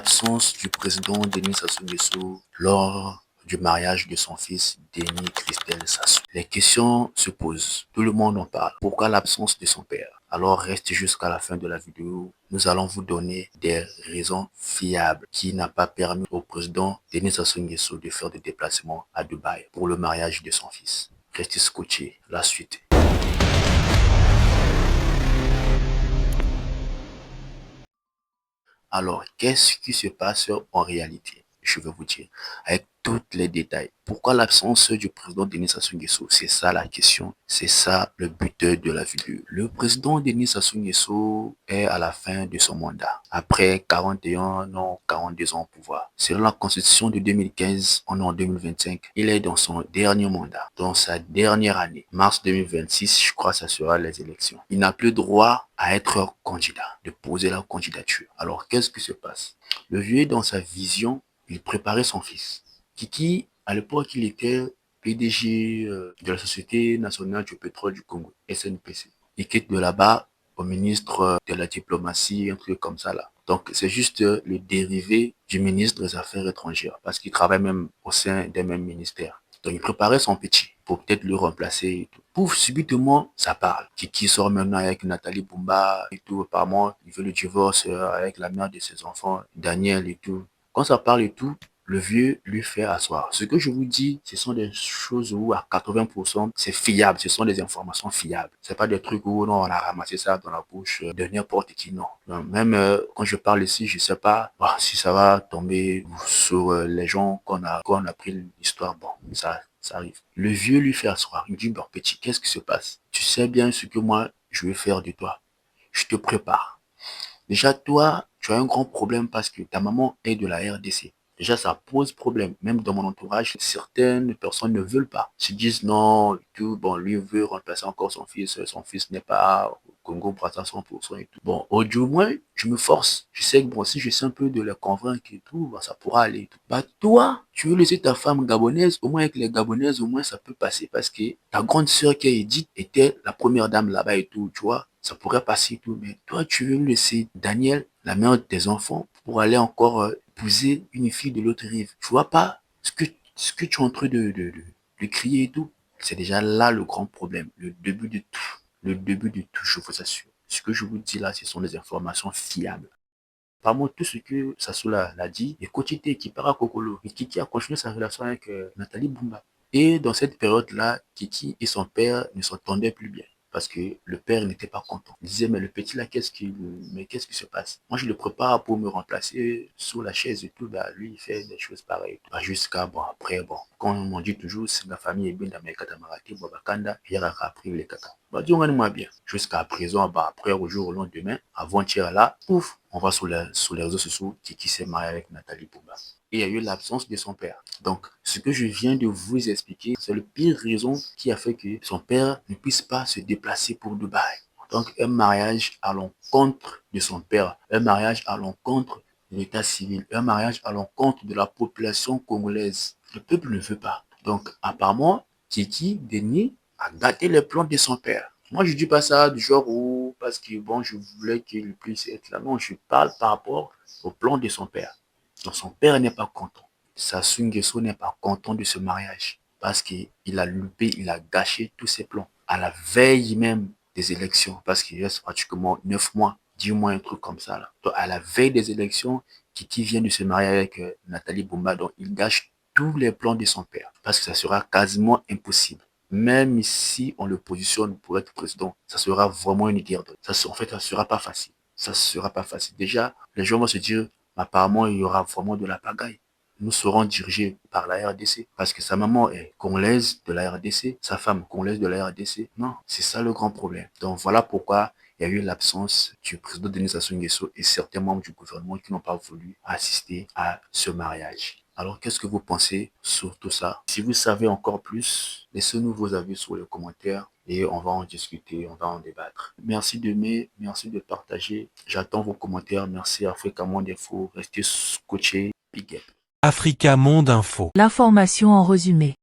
l'absence du président Denis Sassou Nguesso lors du mariage de son fils Denis Christelle Sassou. Les questions se posent, tout le monde en parle. Pourquoi l'absence de son père? Alors restez jusqu'à la fin de la vidéo. Nous allons vous donner des raisons fiables qui n'ont pas permis au président Denis Sassou Nguesso de faire des déplacements à Dubaï pour le mariage de son fils. Restez scotchés, la suite. Alors, qu'est-ce qui se passe en réalité? Je vais vous dire, avec tous les détails. Pourquoi l'absence du président Denis Sassou Nguesso? C'est ça la question. C'est ça le but de la vidéo. Le président Denis Sassou Nguesso est à la fin de son mandat. Après 41 ans, 42 ans au pouvoir. Selon la constitution de 2015, on est en 2025. Il est dans son dernier mandat, dans sa dernière année. Mars 2026, je crois que ça sera les élections. Il n'a plus droit à être candidat, de poser la candidature. Alors, qu'est-ce qui se passe? Le vieux, dans sa vision, il préparait son fils. Kiki, à l'époque, il était PDG de la Société nationale du pétrole du Congo, SNPC. Il quitte de là-bas au ministre de la diplomatie, un truc comme ça là. Donc, c'est juste le dérivé du ministre des Affaires étrangères, parce qu'il travaille même au sein des mêmes ministères. Donc, il préparait son petit pour peut-être le remplacer et tout. Pouf, subitement, ça parle. Kiki sort maintenant avec Nathalie Bumba et tout. Apparemment, il veut le divorce avec la mère de ses enfants, Daniel et tout. Quand ça parle et tout, le vieux lui fait asseoir. Ce que je vous dis, ce sont des choses où à 80%, c'est fiable. Ce sont des informations fiables. C'est pas des trucs où non, on a ramassé ça dans la bouche de n'importe qui, non. Non, même quand je parle ici, je sais pas si ça va tomber sur les gens qu'on a pris l'histoire. Bon, ça arrive. Le vieux lui fait asseoir. Il me dit, bon, petit, qu'est-ce qui se passe? Tu sais bien ce que moi, je vais faire de toi. Je te prépare. Déjà, toi, tu as un grand problème parce que ta maman est de la RDC. Déjà, ça pose problème. Même dans mon entourage, certaines personnes ne veulent pas. Se disent non, tout, bon, lui veut remplacer encore son fils. Son fils n'est pas au Congo, Brazza 100% et tout. Bon, au moins, je me force. Je sais que bon, si j'essaie un peu de les convaincre et tout, bah, ça pourra aller et tout. Bah, toi, tu veux laisser ta femme gabonaise, au moins avec les gabonaises, au moins ça peut passer parce que ta grande sœur qui est Edith était la première dame là-bas et tout, tu vois. Ça pourrait passer et tout, mais toi, tu veux laisser Daniel, la mère de tes enfants, pour aller encore épouser une fille de l'autre rive. Tu vois pas ce que tu es en train de crier et tout? C'est déjà là le grand problème, le début de tout. Le début de tout, je vous assure. Ce que je vous dis là, ce sont des informations fiables. Parmi tout ce que Sassou l'a dit, et Kochité qui part à Kokolo, et Kiki a continué sa relation avec Nathalie Bumba. Et dans cette période-là, Kiki et son père ne s'entendaient plus bien. Parce que le père n'était pas content. Il disait, mais le petit là, qu'est-ce qui se passe? Moi, je le prépare pour me remplacer sous la chaise et tout. Bah, lui, il fait des choses pareilles. Bah, jusqu'à, bon, après, bon, comme on dit toujours, si la famille est bien dans mes katamarati, bon, bah, kanda, il y a appris les kaka. Bah, dis-moi bien. Jusqu'à présent, bah, après, au jour au lendemain, avant-hier là, pouf, on va sur les réseaux sociaux qui s'est marié avec Nathalie Bumba. Et il y a eu l'absence de son père. Donc, ce que je viens de vous expliquer, c'est le pire raison qui a fait que son père ne puisse pas se déplacer pour Dubaï. Donc, un mariage à l'encontre de son père, un mariage à l'encontre de l'état civil, un mariage à l'encontre de la population congolaise. Le peuple ne veut pas. Donc, apparemment, Kiki, Denis, a gâté les plans de son père. Moi, je dis pas ça du genre où, parce que bon, je voulais qu'il puisse être là. Non, je parle par rapport au plan de son père. Donc, son père n'est pas content. Sassou Nguesso n'est pas content de ce mariage parce qu'il a loupé, il a gâché tous ses plans. À la veille même des élections, parce qu'il reste pratiquement 9 mois, 10 mois, un truc comme ça. Là. Donc, à la veille des élections, Kiki vient de se marier avec Nathalie Bumba, donc il gâche tous les plans de son père parce que ça sera quasiment impossible. Même si on le positionne pour être président, ça sera vraiment une guerre. En fait, ça sera pas facile. Ça sera pas facile. Déjà, les gens vont se dire, apparemment, il y aura vraiment de la pagaille. Nous serons dirigés par la RDC parce que sa maman est congolaise de la RDC, sa femme congolaise de la RDC. Non, c'est ça le grand problème. Donc voilà pourquoi il y a eu l'absence du président Denis Sassou Nguesso et certains membres du gouvernement qui n'ont pas voulu assister à ce mariage. Alors, qu'est-ce que vous pensez sur tout ça? Si vous savez encore plus, laissez-nous vos avis sur les commentaires et on va en discuter, on va en débattre. Merci d'aimer, merci de partager. J'attends vos commentaires. Merci Africa Monde Info. Restez scotchés. Big up. Africa Monde Info. L'information en résumé.